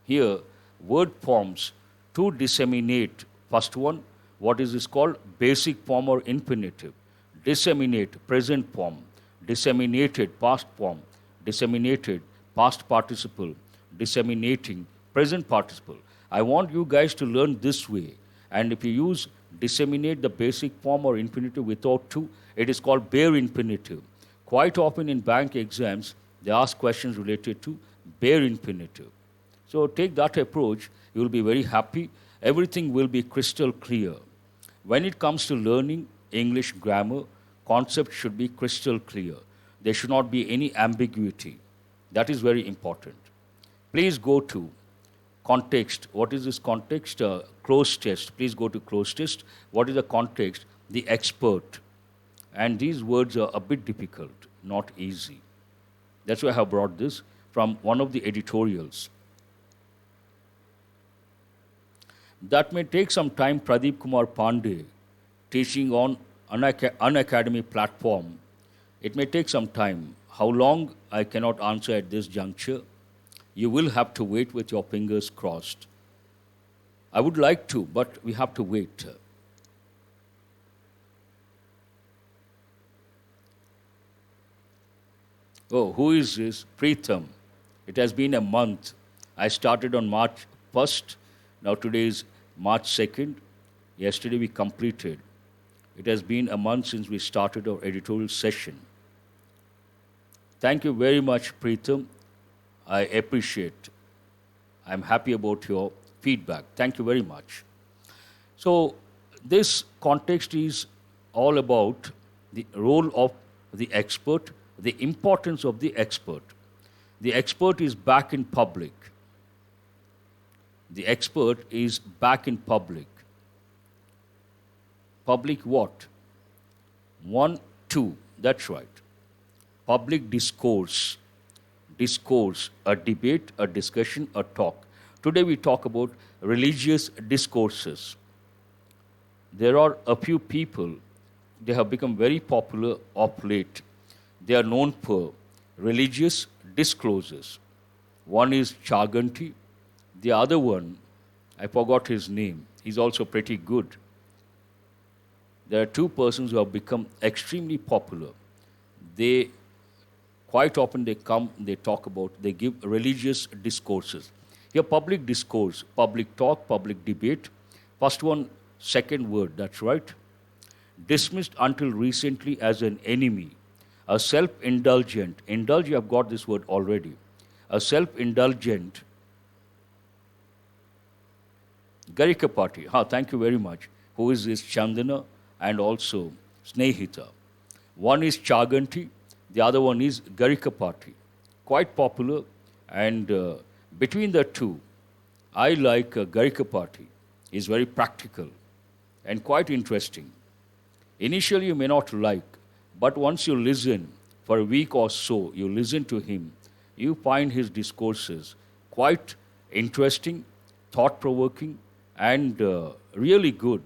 Here, word forms, to disseminate. First one, what is this called? Basic form or infinitive. Disseminate, present form. Disseminated, past form. Disseminated, past participle. Disseminating, present participle. I want you guys to learn this way. And if you use disseminate, the basic form or infinitive without to, it is called bare infinitive. Quite often in bank exams, they ask questions related to bare infinitive. So take that approach, you will be very happy. Everything will be crystal clear. When it comes to learning English grammar, concepts should be crystal clear. There should not be any ambiguity. That is very important. Please go to context. What is this context? Close test. Please go to close test. What is the context? The expert. And these words are a bit difficult, not easy. That's why I have brought this from one of the editorials. That may take some time. Pradeep Kumar Pandey, teaching on Unacademy platform. It may take some time. How long, I cannot answer at this juncture. You will have to wait with your fingers crossed. I would like to, but we have to wait. Oh, who is this? Preetham. It has been a month. I started on March 1st. Now today is March 2nd. Yesterday we completed. It has been a month since we started our editorial session. Thank you very much, Preetham. I appreciate. I'm happy about your feedback. Thank you very much. So this context is all about the role of the expert, the importance of the expert. The expert is back in public. The expert is back in public. Public what? 1, 2. That's right. Public discourse. Discourse, a debate, a discussion, a talk. Today we talk about religious discourses. There are a few people, they have become very popular of late. They are known for religious discourses. One is Chaganti. The other one, I forgot his name. He's also pretty good. There are 2 persons who have become extremely popular. They quite often they come, they talk about, they give religious discourses. Here, public discourse, public talk, public debate. First one, second word, that's right. Dismissed until recently as an enemy. A self-indulgent, indulge, you have got this word already. A self-indulgent Garika party, thank you very much. Who is this Chandana and also Snehita. One is Chaganti, the other one is Garika party. Quite popular, and between the two, I like Garika party. It's very practical and quite interesting. Initially, you may not like, but once you listen for a week or so, you listen to him, you find his discourses quite interesting, thought provoking, and really good,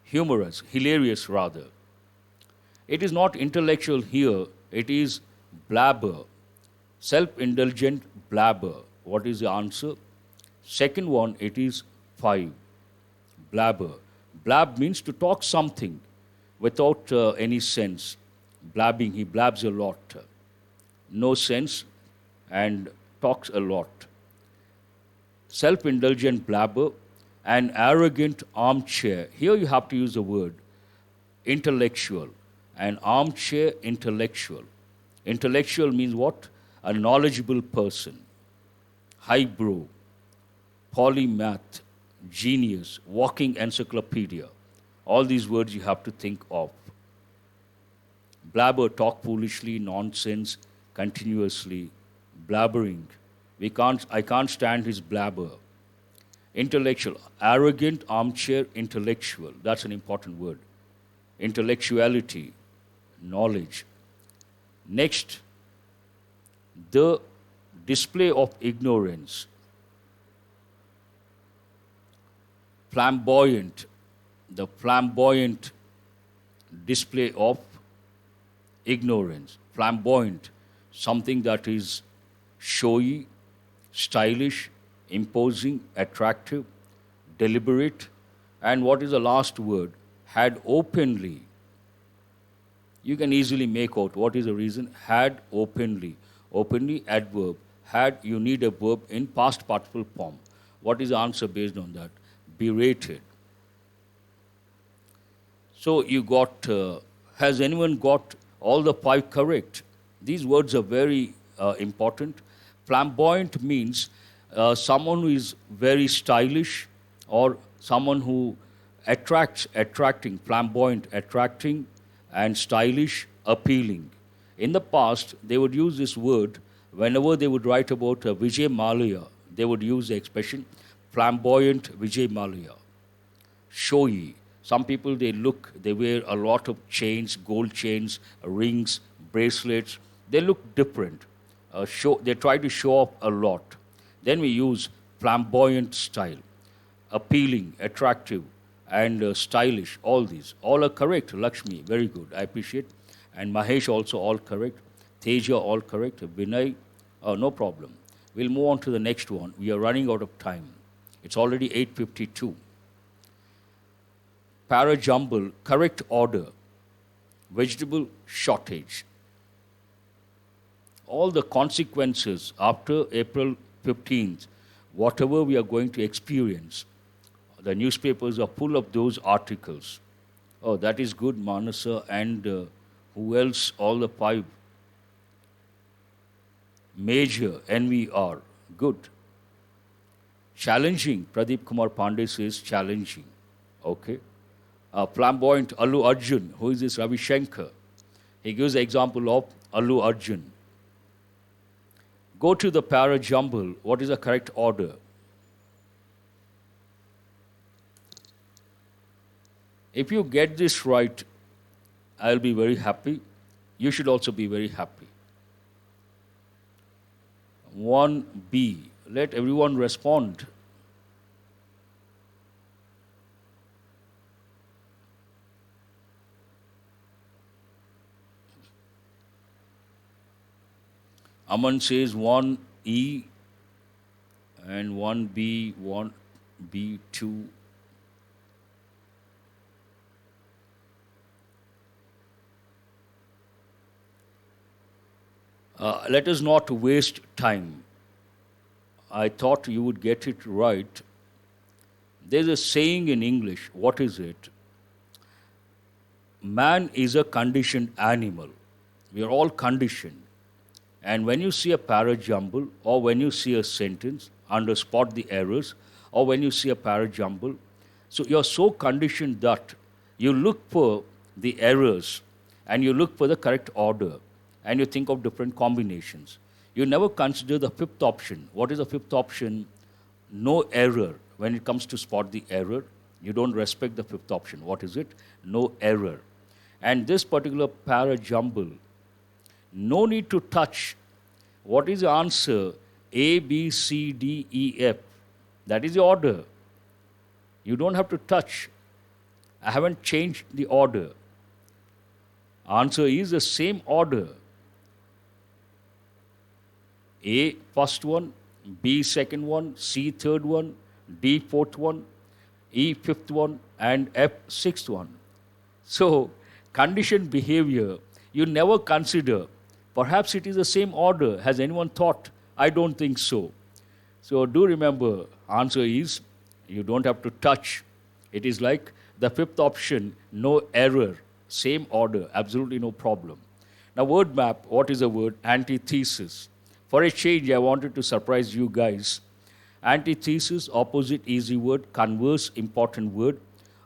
humorous, hilarious rather. It is not intellectual here, it is blabber, self indulgent blabber. What is the answer? Second one, it is 5. Blabber. Blab means to talk something without any sense. Blabbing, he blabs a lot. No sense and talks a lot. Self indulgent blabber. An arrogant armchair. Here you have to use the word intellectual. An armchair intellectual. Intellectual means what? A knowledgeable person. Highbrow, polymath, genius, walking encyclopedia. All these words you have to think of. Blabber, talk foolishly, nonsense, continuously, blabbering. I can't stand his blabber. Intellectual, arrogant armchair intellectual. That's an important word. Intellectuality, knowledge. Next, the display of ignorance. Flamboyant, the flamboyant display of ignorance. Flamboyant, something that is showy, stylish, imposing, attractive, deliberate, and what is the last word? Had openly. You can easily make out what is the reason. Had openly. Openly, adverb. Had, you need a verb in past participle form. What is the answer based on that? Berated. So you got, has anyone got all the 5 correct? These words are very important. Flamboyant means someone who is very stylish or someone who attracting, flamboyant, attracting and stylish, appealing. In the past, they would use this word whenever they would write about Vijay Mallya. They would use the expression flamboyant Vijay Mallya. Showy. Some people, they wear a lot of chains, gold chains, rings, bracelets. They look different. They try to show off a lot. Then we use flamboyant style, appealing, attractive, and stylish. All these. All are correct. Lakshmi, very good. I appreciate. And Mahesh also all correct. Teja all correct. Vinay, no problem. We'll move on to the next one. We are running out of time. It's already 8:52. Parajumble, correct order. Vegetable shortage. All the consequences after April 15th, whatever we are going to experience, the newspapers are full of those articles. Oh, that is good, Manasa, and who else? All the 5. Major, NVR, good. Challenging, Pradeep Kumar Pandey says challenging. Okay. Flamboyant, Allu Arjun. Who is this? Ravi Shankar. He gives the example of Allu Arjun. Go to the parajumble. What is the correct order? If you get this right, I'll be very happy. You should also be very happy. 1B. Let everyone respond. Aman says 1E and 1B, 1B2. Let us not waste time. I thought you would get it right. There's a saying in English. What is it? Man is a conditioned animal. We are all conditioned. And when you see a parajumble or when you see a sentence, spot the errors, or when you see a parajumble, so you're so conditioned that you look for the errors and you look for the correct order and you think of different combinations. You never consider the fifth option. What is the fifth option? No error. When it comes to spot the error, you don't respect the fifth option. What is it? No error. And this particular parajumble, no need to touch. What is the answer? A, B, C, D, E, F. That is the order. You don't have to touch. I haven't changed the order. Answer is the same order. A, first one, B, second one, C, third one, D, fourth one, E, fifth one, and F, sixth one. So, conditioned behavior, you never consider. Perhaps it is the same order. Has anyone thought? I don't think so. So, do remember, answer is, you don't have to touch. It is like the fifth option, no error, same order, absolutely no problem. Now, word map, what is the word? Antithesis. For a change, I wanted to surprise you guys. Antithesis, opposite, easy word. Converse, important word.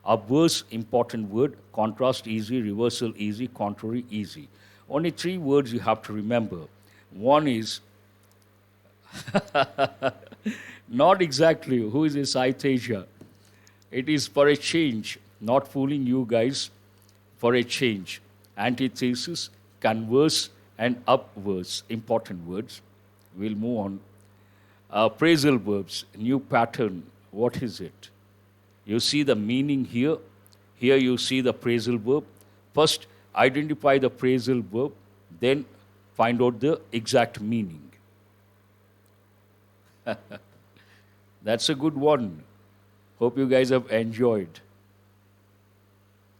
Obverse, important word. Contrast, easy. Reversal, easy. Contrary, easy. Only 3 words you have to remember. One is, not exactly, who is this Aitasia? It is for a change, not fooling you guys, for a change. Antithesis, converse, and obverse, important words. We'll move on. Phrasal verbs, new pattern. What is it? You see the meaning here. Here you see the phrasal verb. First, identify the phrasal verb, then find out the exact meaning. That's a good one. Hope you guys have enjoyed.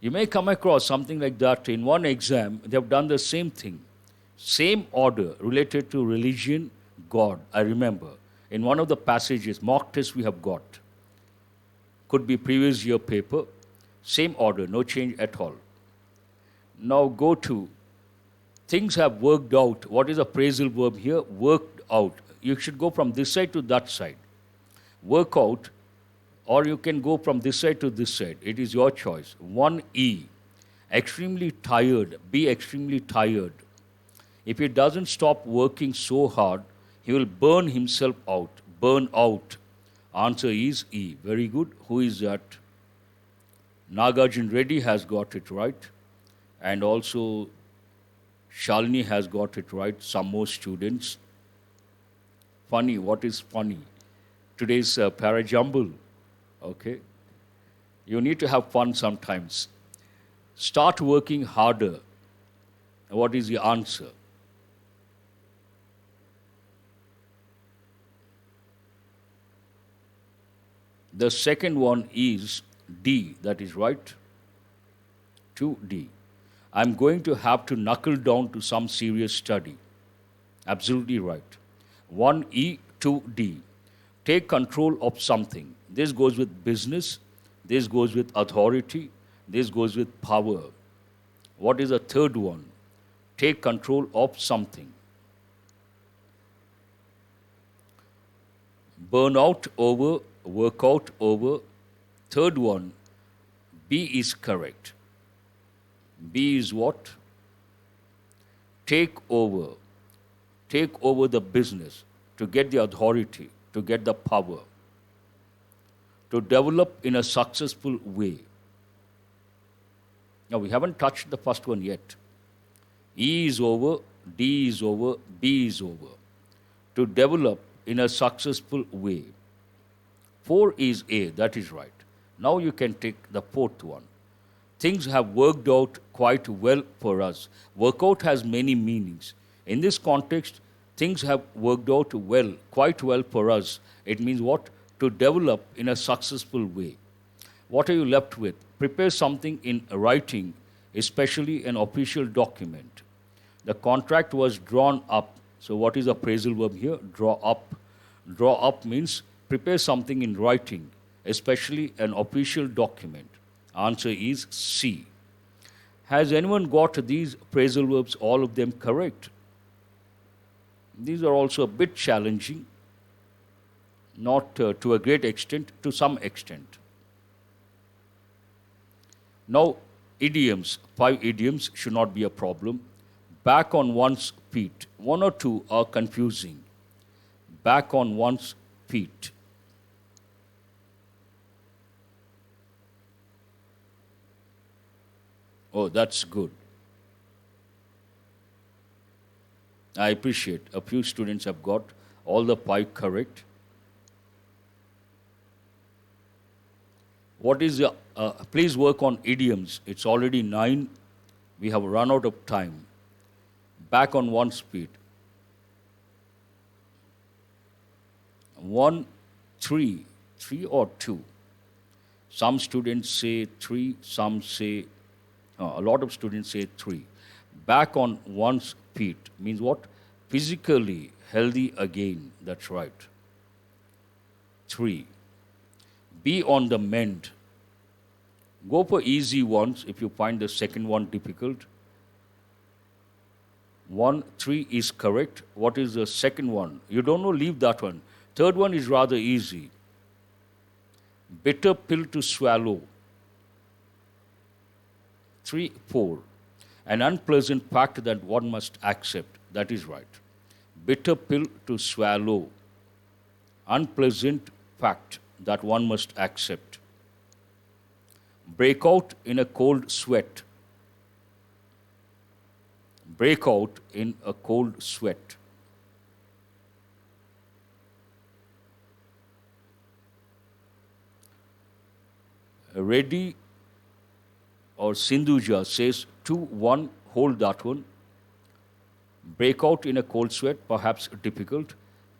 You may come across something like that in one exam. They have done the same thing. Same order related to religion, God. I remember in one of the passages, mock test we have got. Could be previous year paper. Same order, no change at all. Now go to things have worked out. What is a phrasal verb here? Worked out. You should go from this side to that side. Work out, or you can go from this side to this side. It is your choice. 1E, extremely tired, be extremely tired. If he doesn't stop working so hard, he will burn himself out. Burn out. Answer is E. Very good. Who is that? Nagarjun Reddy has got it right. And also Shalini has got it right. Some more students. Funny. What is funny? Today's parajumble. Okay. You need to have fun sometimes. Start working harder. What is the answer? The second one is D. That is right. 2D. I'm going to have to knuckle down to some serious study. Absolutely right. 1E, 2D. Take control of something. This goes with business. This goes with authority. This goes with power. What is the third one? Take control of something. Burn out over, work out over. Third one, B is correct. B is what? Take over. Take over the business to get the authority, to get the power, to develop in a successful way. Now, we haven't touched the first one yet. E is over, D is over, B is over. To develop in a successful way. 4 is A, that is right. Now you can take the fourth one. Things have worked out quite well for us. Workout has many meanings. In this context, things have worked out well, quite well for us. It means what? To develop in a successful way. What are you left with? Prepare something in writing, especially an official document. The contract was drawn up So what is the phrasal verb here? Draw up. Draw up means prepare something in writing, especially an official document. Answer is C. Has anyone got these phrasal verbs, all of them correct? These are also a bit challenging, not to a great extent, to some extent. Now, idioms, 5 idioms should not be a problem. Back on one's feet. 1 or 2 are confusing. Back on one's feet. Oh, that's good. I appreciate a few students have got all the 5 correct. What is the, please work on idioms. It's already 9. We have run out of time. Back on one's feet. 1, 3, 3 or 2. Some students say 3, some say, a lot of students say 3. Back on one's feet means what? Physically healthy again. That's right. 3. Be on the mend. Go for easy ones if you find the second one difficult. 1, 3 is correct. What is the second one? You don't know, leave that one. Third one is rather easy. Bitter pill to swallow. 3, 4. An unpleasant fact that one must accept. That is right. Bitter pill to swallow. Unpleasant fact that one must accept. Break out in a cold sweat. Break out in a cold sweat. Ready or Sindhuja says 2, 1, hold that one. Break out in a cold sweat, perhaps difficult.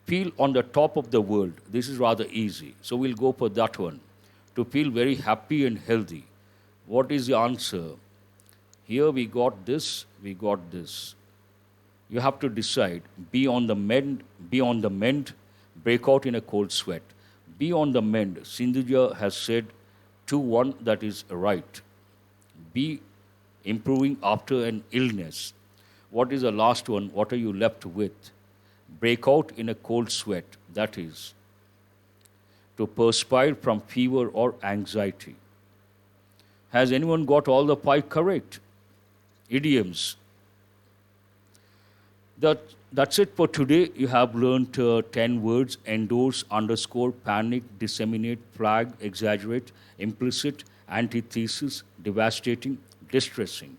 Feel on the top of the world. This is rather easy. So we'll go for that one. To feel very happy and healthy. What is the answer? Here we got this, we got this. You have to decide. Be on the mend, break out in a cold sweat. Be on the mend. Sindhuja has said 2, 1, that is right. Be improving after an illness. What is the last one? What are you left with? Break out in a cold sweat. That is to perspire from fever or anxiety. Has anyone got all the 5 correct? Idioms. That's it for today. You have learned 10 words: endorse, underscore, panic, disseminate, flag, exaggerate, implicit, antithesis, devastating, distressing.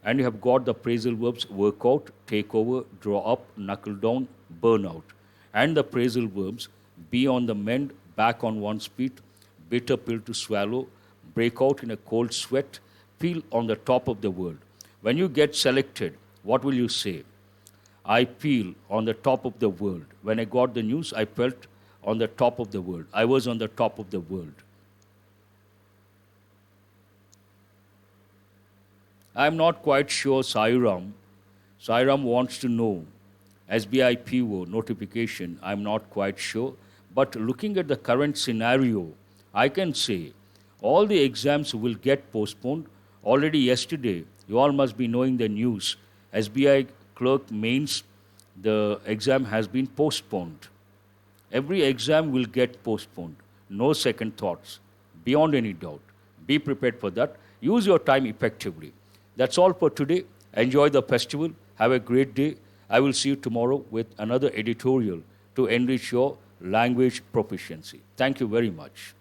And you have got the phrasal verbs work out, take over, draw up, knuckle down, burn out. And the phrasal verbs be on the mend, back on one's feet, bitter pill to swallow, break out in a cold sweat, feel on the top of the world. When you get selected, what will you say? I feel on the top of the world. When I got the news, I felt on the top of the world. I was on the top of the world. I'm not quite sure, Sairam. Sairam wants to know SBI PO notification. I'm not quite sure. But looking at the current scenario, I can say all the exams will get postponed. Already yesterday, you all must be knowing the news. SBI clerk mains, the exam has been postponed. Every exam will get postponed. No second thoughts, beyond any doubt. Be prepared for that. Use your time effectively. That's all for today. Enjoy the festival. Have a great day. I will see you tomorrow with another editorial to enrich your language proficiency. Thank you very much.